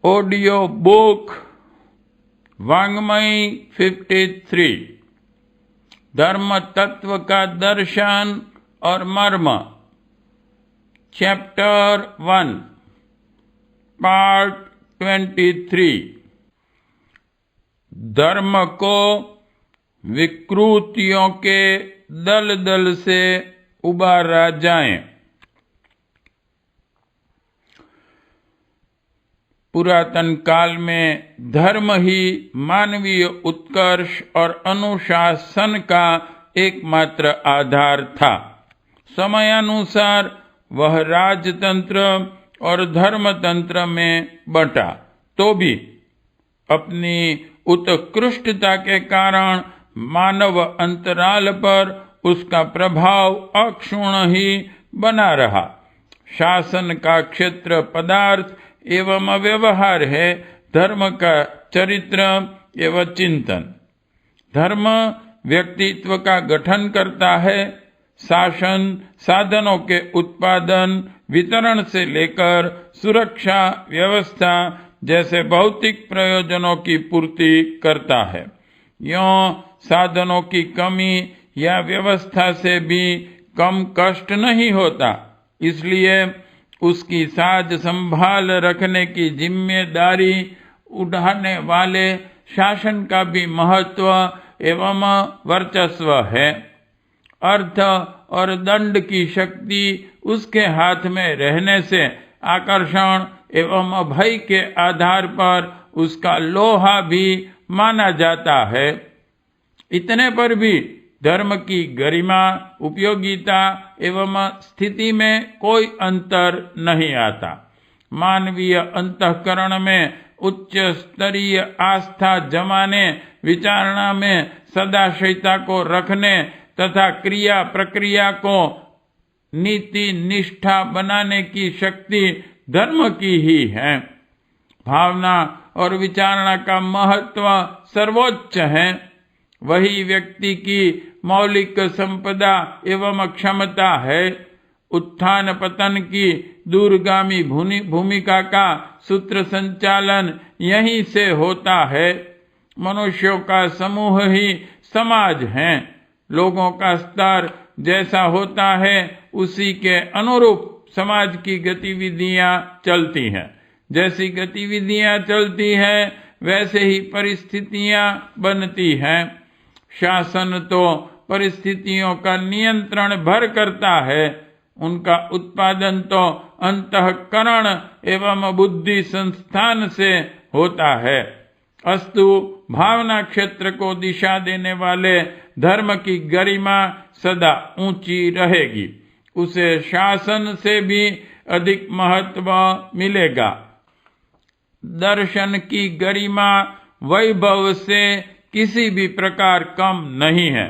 Audio book वाङ्मयी 53 धर्म तत्व का दर्शन और मर्म चैप्टर 1 पार्ट 23 धर्म को विकृतियों के दलदल से उबारा जाए। पुरातन काल में धर्म ही मानवीय उत्कर्ष और अनुशासन का एकमात्र आधार था। समयानुसार वह राजतंत्र और धर्मतंत्र में बंटा, तो भी अपनी उत्कृष्टता के कारण मानव अंतराल पर उसका प्रभाव अक्षुण्ण ही बना रहा। शासन का क्षेत्र पदार्थ एवं व्यवहार है, धर्म का चरित्र एवं चिंतन। धर्म व्यक्तित्व का गठन करता है। शासन साधनों के उत्पादन वितरण से लेकर सुरक्षा व्यवस्था जैसे भौतिक प्रयोजनों की पूर्ति करता है। यों साधनों की कमी या व्यवस्था से भी कम कष्ट नहीं होता, इसलिए उसकी साज संभाल रखने की जिम्मेदारी उठाने वाले शासन का भी महत्व एवं वर्चस्व है। अर्थ और दंड की शक्ति उसके हाथ में रहने से आकर्षण एवं भय के आधार पर उसका लोहा भी माना जाता है। इतने पर भी धर्म की गरिमा, उपयोगिता एवं स्थिति में कोई अंतर नहीं आता। मानवीय अंतःकरण में उच्च स्तरीय आस्था जमाने, विचारणा में सदाशयता को रखने तथा क्रिया प्रक्रिया को नीति निष्ठा बनाने की शक्ति धर्म की ही है। भावना और विचारणा का महत्व सर्वोच्च है। वही व्यक्ति की मौलिक संपदा एवं क्षमता है। उत्थान पतन की दूरगामी भूमिका का सूत्र संचालन यहीं से होता है। मनुष्यों का समूह ही समाज है। लोगों का स्तर जैसा होता है उसी के अनुरूप समाज की गतिविधियां चलती हैं। जैसी गतिविधियां चलती हैं वैसे ही परिस्थितियां बनती हैं। शासन तो परिस्थितियों का नियंत्रण भर करता है, उनका उत्पादन तो अंतःकरण एवं बुद्धि संस्थान से होता है। अस्तु भावना क्षेत्र को दिशा देने वाले धर्म की गरिमा सदा ऊंची रहेगी, उसे शासन से भी अधिक महत्व मिलेगा। दर्शन की गरिमा वैभव से किसी भी प्रकार कम नहीं है।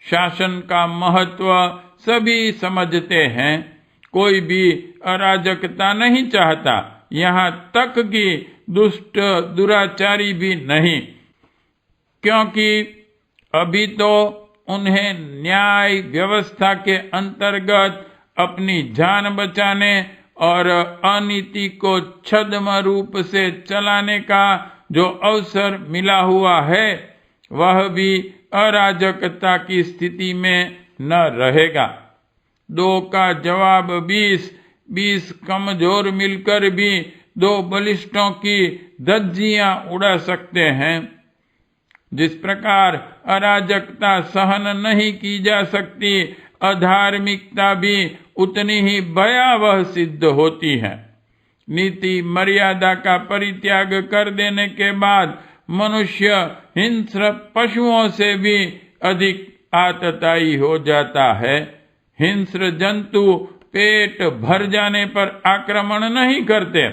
शासन का महत्व सभी समझते हैं, कोई भी अराजकता नहीं चाहता, यहाँ तक कि दुष्ट दुराचारी भी नहीं, क्योंकि अभी तो उन्हें न्याय व्यवस्था के अंतर्गत अपनी जान बचाने और अनीति को छद्म रूप से चलाने का जो अवसर मिला हुआ है, वह भी अराजकता की स्थिति में न रहेगा। 2 का जवाब 20 कमजोर मिलकर भी 2 बलिष्ठों की धज्जियां उड़ा सकते हैं। जिस प्रकार अराजकता सहन नहीं की जा सकती, अधार्मिकता भी उतनी ही भयावह सिद्ध होती है। नीति मर्यादा का परित्याग कर देने के बाद मनुष्य हिंस्र पशुओं से भी अधिक आतताई हो जाता है। हिंस्र जंतु पेट भर जाने पर आक्रमण नहीं करते,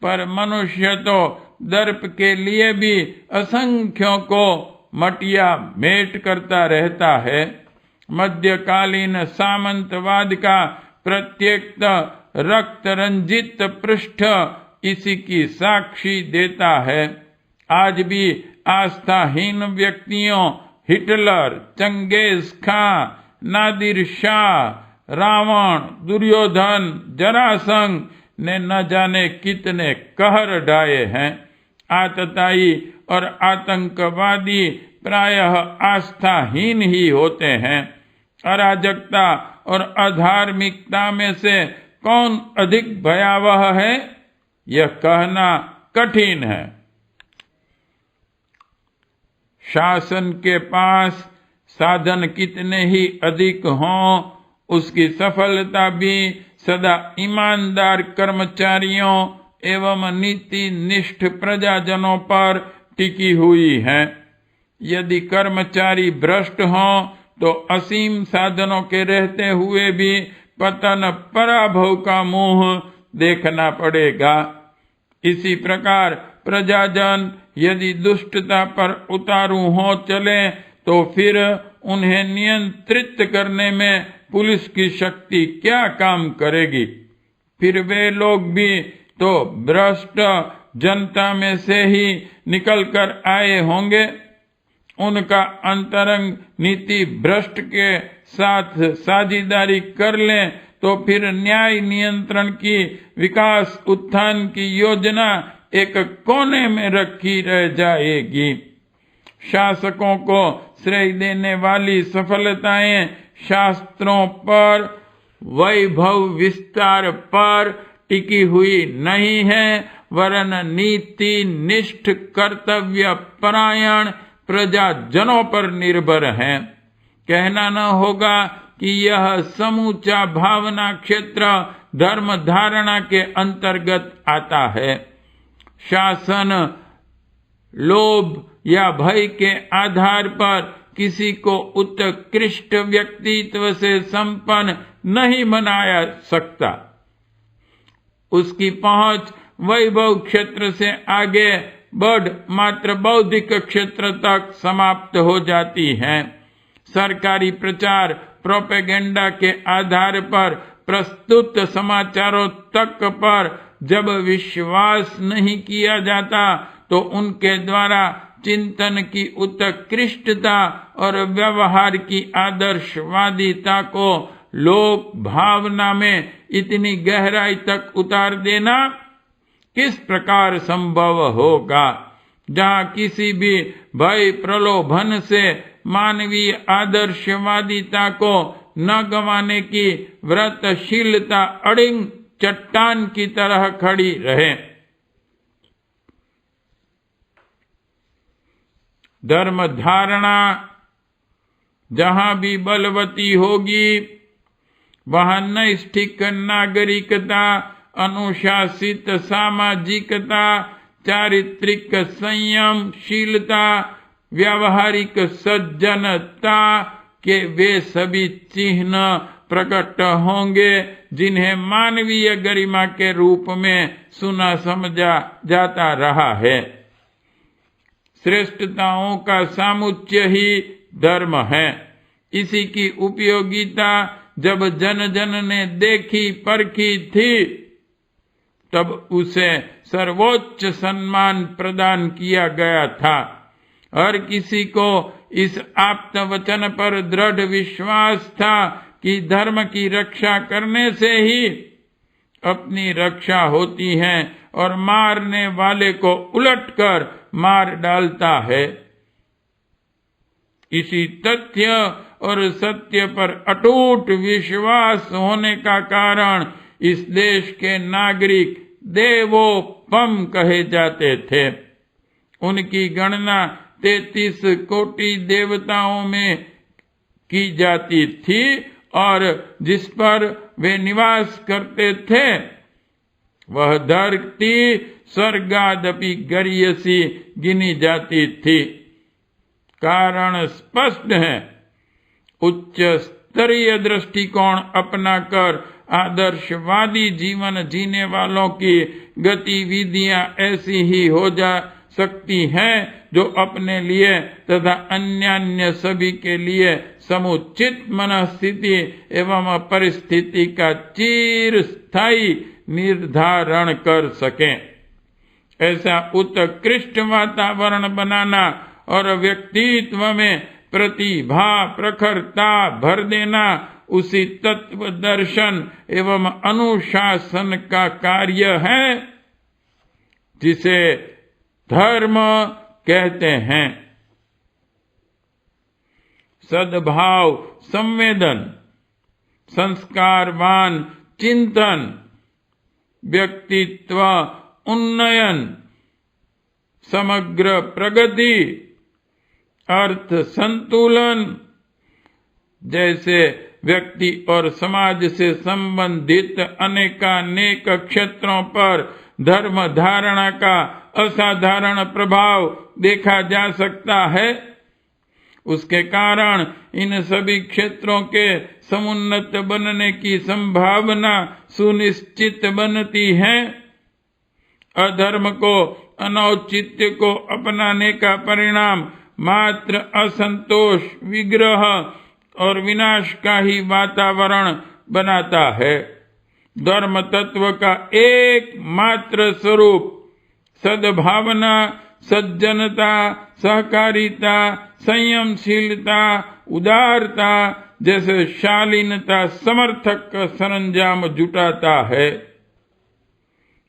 पर मनुष्य तो दर्प के लिए भी असंख्यों को मटिया मेट करता रहता है। मध्यकालीन सामंतवाद का प्रत्येक रक्त रंजित पृष्ठ इसी की साक्षी देता है। आज भी आस्थाहीन व्यक्तियों हिटलर, चंगेज खां, नादिर शाह, रावण, दुर्योधन, जरासंध ने न जाने कितने कहर ढाए हैं। आतताई और आतंकवादी प्रायः आस्थाहीन ही होते हैं। अराजकता और अधार्मिकता में से कौन अधिक भयावह है, यह कहना कठिन है। शासन के पास साधन कितने ही अधिक हों, उसकी सफलता भी सदा ईमानदार कर्मचारियों एवं नीति निष्ठ प्रजाजनों पर टिकी हुई है। यदि कर्मचारी भ्रष्ट हों तो असीम साधनों के रहते हुए भी पतन पराभव का मुंह देखना पड़ेगा। इसी प्रकार प्रजाजन यदि दुष्टता पर उतारू हो चले तो फिर उन्हें नियंत्रित करने में पुलिस की शक्ति क्या काम करेगी। फिर वे लोग भी तो भ्रष्ट जनता में से ही निकलकर आए होंगे। उनका अंतरंग नीति भ्रष्ट के साथ साझेदारी कर लें तो फिर न्याय नियंत्रण की विकास उत्थान की योजना एक कोने में रखी रह जाएगी। शासकों को श्रेय देने वाली सफलताएं शास्त्रों पर, वैभव विस्तार पर टिकी हुई नहीं है, वरन नीति निष्ठ कर्तव्य परायण प्रजाजनों पर निर्भर है। कहना न होगा कि यह समूचा भावना क्षेत्र धर्म धारणा के अंतर्गत आता है। शासन लोभ या भय के आधार पर किसी को उत्कृष्ट व्यक्तित्व से संपन्न नहीं बनाया सकता। उसकी पहुंच वैभव क्षेत्र से आगे बढ़ मात्र बौद्धिक क्षेत्र तक समाप्त हो जाती है। सरकारी प्रचार प्रोपेगेंडा के आधार पर प्रस्तुत समाचारों तक पर जब विश्वास नहीं किया जाता तो उनके द्वारा चिंतन की उत्कृष्टता और व्यवहार की आदर्शवादिता को लोक भावना में इतनी गहराई तक उतार देना किस प्रकार संभव होगा। जहाँ किसी भी भय प्रलोभन से मानवीय आदर्शवादिता को न गंवाने की व्रतशीलता अड़िंग चट्टान की तरह खड़ी रहे। धर्म धारणा जहाँ भी बलवती होगी वहाँ नैष्ठिक नागरिकता, अनुशासित सामाजिकता, चारित्रिक संयमशीलता, व्यावहारिक सज्जनता के वे सभी चिन्ह प्रकट होंगे जिन्हें मानवीय गरिमा के रूप में सुना समझा जाता रहा है। श्रेष्ठताओं का सामुच्य ही धर्म है। इसी की उपयोगिता जब जन जन ने देखी परखी थी तब उसे सर्वोच्च सम्मान प्रदान किया गया था। हर किसी को इस आप्त वचन पर दृढ़ विश्वास था कि धर्म की रक्षा करने से ही अपनी रक्षा होती है और मारने वाले को उलटकर मार डालता है। इसी तथ्य और सत्य पर अटूट विश्वास होने का कारण इस देश के नागरिक देवोपम कहे जाते थे। उनकी गणना 33 कोटि देवताओं में की जाती थी और जिस पर वे निवास करते थे वह धरती स्वर्गादपि गर्यसी गिनी जाती थी। कारण स्पष्ट है। उच्च स्तरीय दृष्टिकोण अपनाकर आदर्शवादी जीवन जीने वालों की गतिविधियां ऐसी ही हो जा सकती हैं जो अपने लिए तथा अन्य सभी के लिए समुचित मनस्थिति एवं परिस्थिति का चिरस्थायी निर्धारण कर सकें। ऐसा उत्कृष्ट वातावरण बनाना और व्यक्तित्व में प्रतिभा प्रखरता भर देना उसी तत्व दर्शन एवं अनुशासन का कार्य है जिसे धर्म कहते हैं। सद्भाव संवेदन, संस्कारवान चिंतन, व्यक्तित्व उन्नयन, समग्र प्रगति, अर्थ संतुलन जैसे व्यक्ति और समाज से संबंधित अनेकानेक क्षेत्रों पर धर्म धारणा का असाधारण प्रभाव देखा जा सकता है। उसके कारण इन सभी क्षेत्रों के समुन्नत बनने की संभावना सुनिश्चित बनती है। अधर्म को, अनौचित्य को अपनाने का परिणाम मात्र असंतोष, विग्रह और विनाश का ही वातावरण बनाता है। धर्म तत्व का एकमात्र स्वरूप सद्भावना, सज्जनता, सहकारिता, संयमशीलता, उदारता जैसे शालीनता समर्थक का सरंजाम जुटाता है।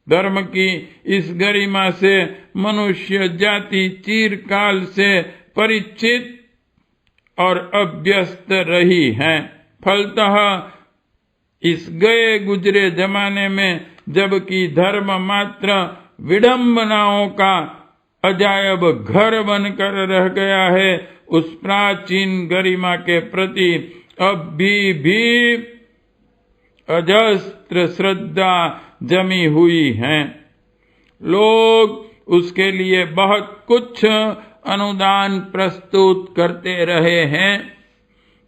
धर्म की इस गरिमा से मनुष्य जाति चिरकाल से परिचित और अभ्यस्त रही है। फलतः इस गए गुजरे जमाने में जबकि धर्म मात्र विडंबनाओं का अजायब घर बनकर रह गया है, उस प्राचीन गरिमा के प्रति अब भी अजस्त्र श्रद्धा जमी हुई है। लोग उसके लिए बहुत कुछ अनुदान प्रस्तुत करते रहे हैं।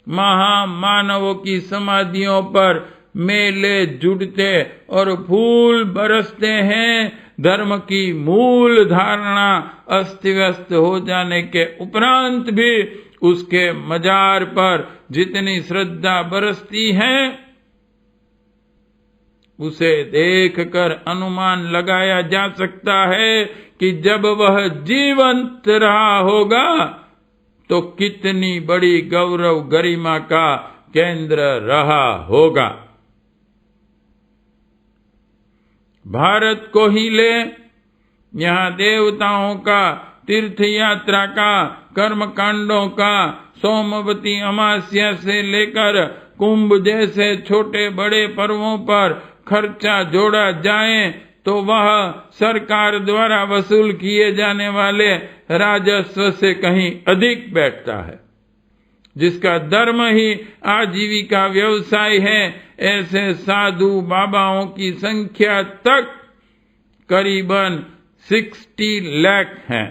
महामानवों की समाधियों पर मेले जुटते और फूल बरसते हैं। धर्म की मूल धारणा अस्त व्यस्त हो जाने के उपरांत भी उसके मजार पर जितनी श्रद्धा बरसती है, उसे देखकर अनुमान लगाया जा सकता है कि जब वह जीवंत रहा होगा तो कितनी बड़ी गौरव गरिमा का केंद्र रहा होगा। भारत को ही ले, यहाँ देवताओं का, तीर्थ यात्रा का, कर्म कांडों का, सोमवती अमावस्या से लेकर कुंभ जैसे छोटे बड़े पर्वों पर खर्चा जोड़ा जाए तो वह सरकार द्वारा वसूल किए जाने वाले राजस्व से कहीं अधिक बैठता है। जिसका धर्म ही आजीविका व्यवसाय है, ऐसे साधु बाबाओं की संख्या तक करीबन 60 लाख है,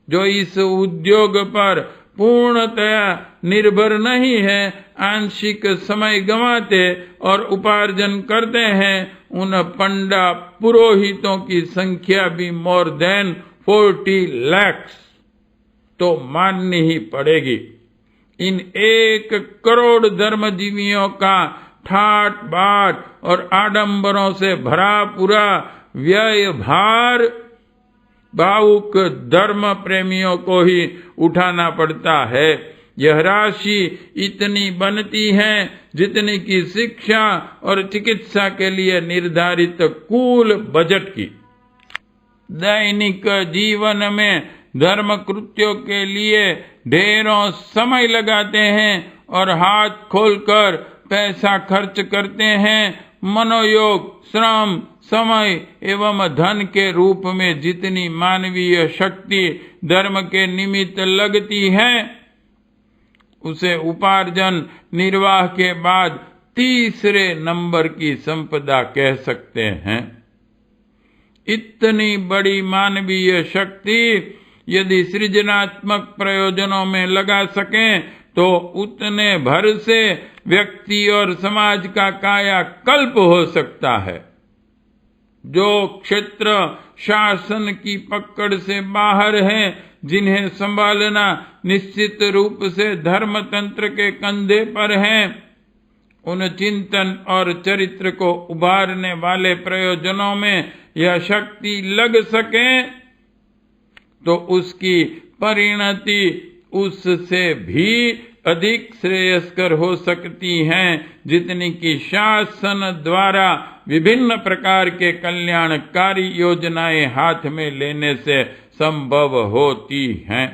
जो इस उद्योग पर पूर्णतया निर्भर नहीं है, आंशिक समय गंवाते और उपार्जन करते हैं। उन पंडा पुरोहितों की संख्या भी मोर देन 40 लाख तो माननी ही पड़ेगी। इन 1 करोड़ धर्मजीवियों का ठाट बाट और आडंबरों से भरा पूरा व्यय भार भावुक धर्म प्रेमियों को ही उठाना पड़ता है। यह राशि इतनी बनती है जितनी की शिक्षा और चिकित्सा के लिए निर्धारित कुल बजट की। दैनिक जीवन में धर्म कृत्यों के लिए ढेरों समय लगाते हैं और हाथ खोलकर पैसा खर्च करते हैं। मनोयोग, श्रम, समय एवं धन के रूप में जितनी मानवीय शक्ति धर्म के निमित्त लगती है, उसे उपार्जन निर्वाह के बाद तीसरे नंबर की संपदा कह सकते हैं। इतनी बड़ी मानवीय शक्ति यदि सृजनात्मक प्रयोजनों में लगा सकें तो उतने भर से व्यक्ति और समाज का कायाकल्प हो सकता है। जो क्षेत्र शासन की पकड़ से बाहर हैं, जिन्हें संभालना निश्चित रूप से धर्मतंत्र के कंधे पर है, उन चिंतन और चरित्र को उभारने वाले प्रयोजनों में यह शक्ति लग सके तो उसकी परिणति उससे भी अधिक श्रेयस्कर हो सकती हैं जितनी कि शासन द्वारा विभिन्न प्रकार के कल्याणकारी योजनाएं हाथ में लेने से संभव होती हैं।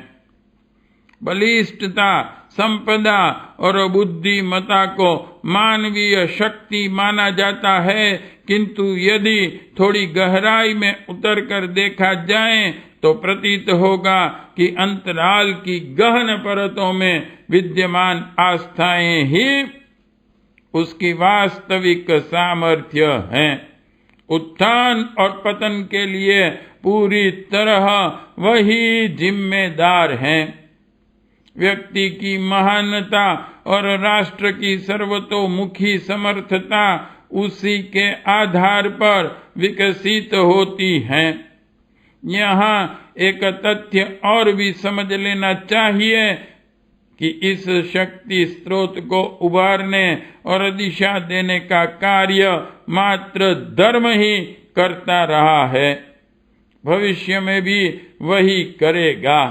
बलिष्ठता, संपदा और बुद्धिमता को मानवीय शक्ति माना जाता है, किंतु यदि थोड़ी गहराई में उतरकर देखा जाए तो प्रतीत होगा कि अंतराल की गहन परतों में विद्यमान आस्थाएं ही उसकी वास्तविक सामर्थ्य हैं। उत्थान और पतन के लिए पूरी तरह वही जिम्मेदार हैं। व्यक्ति की महानता और राष्ट्र की सर्वतोमुखी समर्थता उसी के आधार पर विकसित होती हैं। यहाँ एक तथ्य और भी समझ लेना चाहिए कि इस शक्ति स्रोत को उबारने और दिशा देने का कार्य मात्र धर्म ही करता रहा है, भविष्य में भी वही करेगा।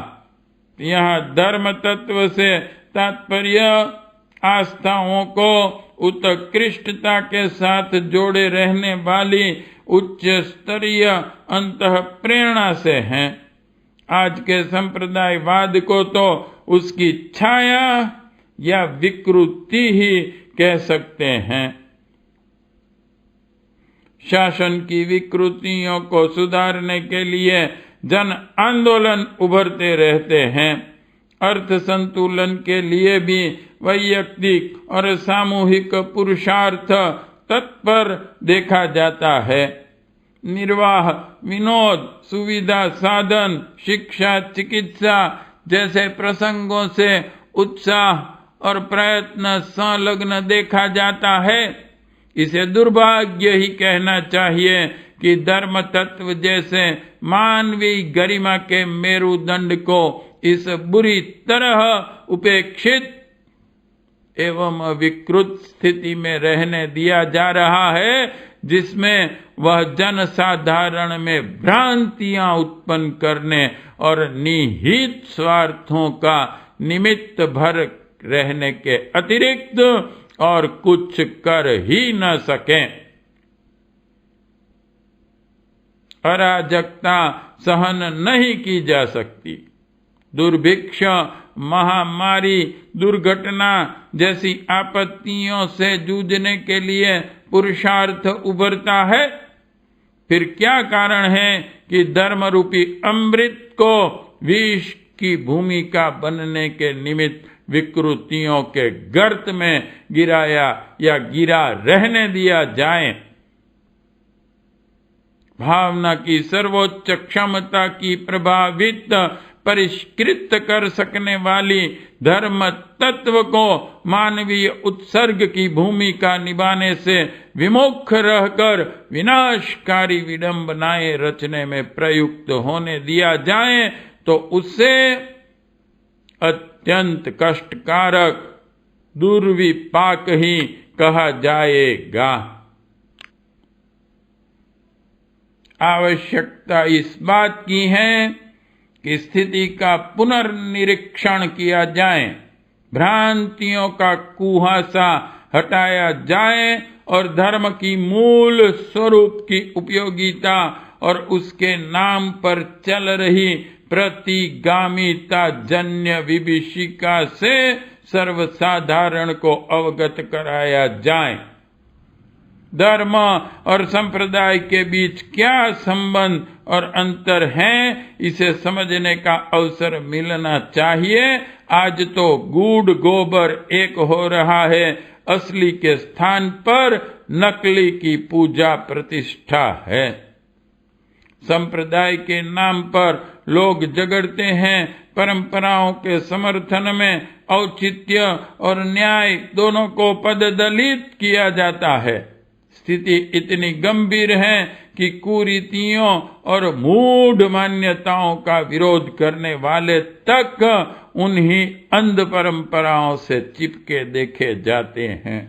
यहाँ धर्म तत्व से तात्पर्य आस्थाओं को उत्कृष्टता के साथ जोड़े रहने वाली उच्च स्तरीय अंतः प्रेरणा से है। आज के संप्रदायवाद को तो उसकी छाया या विकृति ही कह सकते हैं। शासन की विकृतियों को सुधारने के लिए जन आंदोलन उभरते रहते हैं। अर्थ संतुलन के लिए भी वैयक्तिक और सामूहिक पुरुषार्थ तत्पर देखा जाता है। निर्वाह, विनोद, सुविधा साधन, शिक्षा, चिकित्सा जैसे प्रसंगों से उत्साह और प्रयत्न संलग्न देखा जाता है। इसे दुर्भाग्य ही कहना चाहिए कि धर्म तत्व जैसे मानवीय गरिमा के मेरुदंड को इस बुरी तरह उपेक्षित एवं विकृत स्थिति में रहने दिया जा रहा है, जिसमें वह जनसाधारण में भ्रांतियां उत्पन्न करने और निहित स्वार्थों का निमित्त भर रहने के अतिरिक्त और कुछ कर ही न सकें। अराजकता सहन नहीं की जा सकती। दुर्भिक्ष, महामारी, दुर्घटना जैसी आपत्तियों से जूझने के लिए पुरुषार्थ उभरता है। फिर क्या कारण है कि धर्म रूपी अमृत को विष की भूमिका बनने के निमित्त विकृतियों के गर्त में गिराया या गिरा रहने दिया जाए। भावना की सर्वोच्च क्षमता की प्रभावित परिष्कृत कर सकने वाली धर्म तत्व को मानवीय उत्सर्ग की भूमिका निभाने से विमुख रहकर विनाशकारी विडंबनाएं रचने में प्रयुक्त होने दिया जाए तो उससे अत्यंत कष्टकारक दुर्विपाक ही कहा जाएगा। आवश्यकता इस बात की है कि स्थिति का पुनर्निरीक्षण किया जाए, भ्रांतियों का कुहासा हटाया जाए और धर्म की मूल स्वरूप की उपयोगिता और उसके नाम पर चल रही प्रतिगामिता जन्य विभीषिका से सर्वसाधारण को अवगत कराया जाए। धर्म और संप्रदाय के बीच क्या संबंध और अंतर है, इसे समझने का अवसर मिलना चाहिए। आज तो गूढ़ गोबर एक हो रहा है, असली के स्थान पर नकली की पूजा प्रतिष्ठा है। संप्रदाय के नाम पर लोग झगड़ते हैं। परंपराओं के समर्थन में औचित्य और न्याय दोनों को पददलित किया जाता है। स्थिति इतनी गंभीर है कि कुरीतियों और मूढ़ मान्यताओं का विरोध करने वाले तक उन्हीं अंध परंपराओं से चिपके देखे जाते हैं।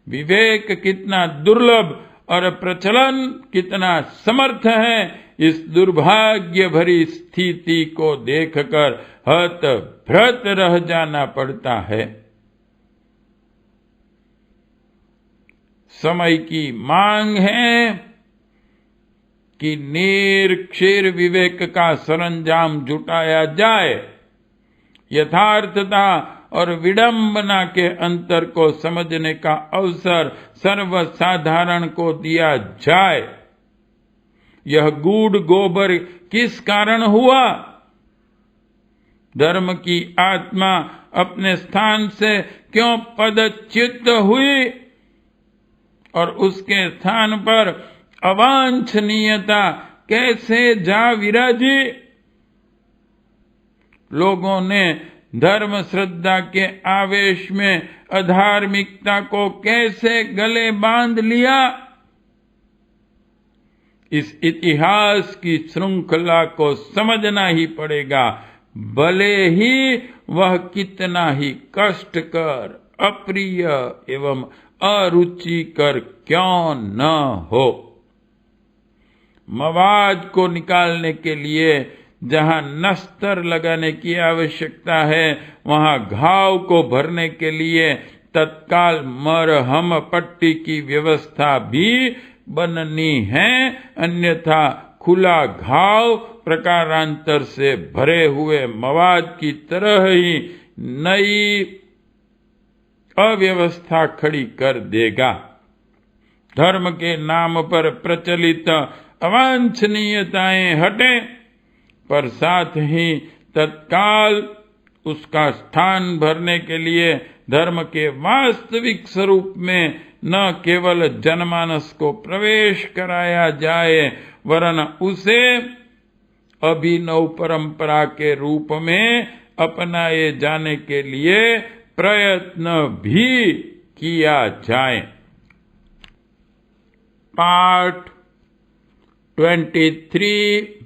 विवेक कितना दुर्लभ और प्रचलन कितना समर्थ है, इस दुर्भाग्य भरी स्थिति को देखकर हतभ्रत रह जाना पड़ता है। समय की मांग है कि नीर क्षीर विवेक का सरंजाम जुटाया जाए, यथार्थता और विडंबना के अंतर को समझने का अवसर सर्वसाधारण को दिया जाए। यह गूढ़ गोबर किस कारण हुआ? धर्म की आत्मा अपने स्थान से क्यों पदच्युत हुई और उसके स्थान पर अवांछनीयता कैसे जा विराजी? लोगों ने धर्म श्रद्धा के आवेश में अधार्मिकता को कैसे गले बांध लिया? इस इतिहास की श्रृंखला को समझना ही पड़ेगा, भले ही वह कितना ही कष्टकर, अप्रिय एवं अरुचिकर क्यों न हो। मवाद को निकालने के लिए जहां नस्तर लगाने की आवश्यकता है, वहां घाव को भरने के लिए तत्काल मरहम पट्टी की व्यवस्था भी बननी है, अन्यथा खुला घाव प्रकारांतर से भरे हुए मवाद की तरह ही नई अव्यवस्था खड़ी कर देगा। धर्म के नाम पर प्रचलित अवांछनीयताएं हटें, पर साथ ही तत्काल उसका स्थान भरने के लिए धर्म के वास्तविक स्वरूप में न केवल जनमानस को प्रवेश कराया जाए, वरन उसे अभिनव परंपरा के रूप में अपनाए जाने के लिए प्रयत्न भी किया जाए। पाठ 23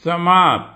समाप्त।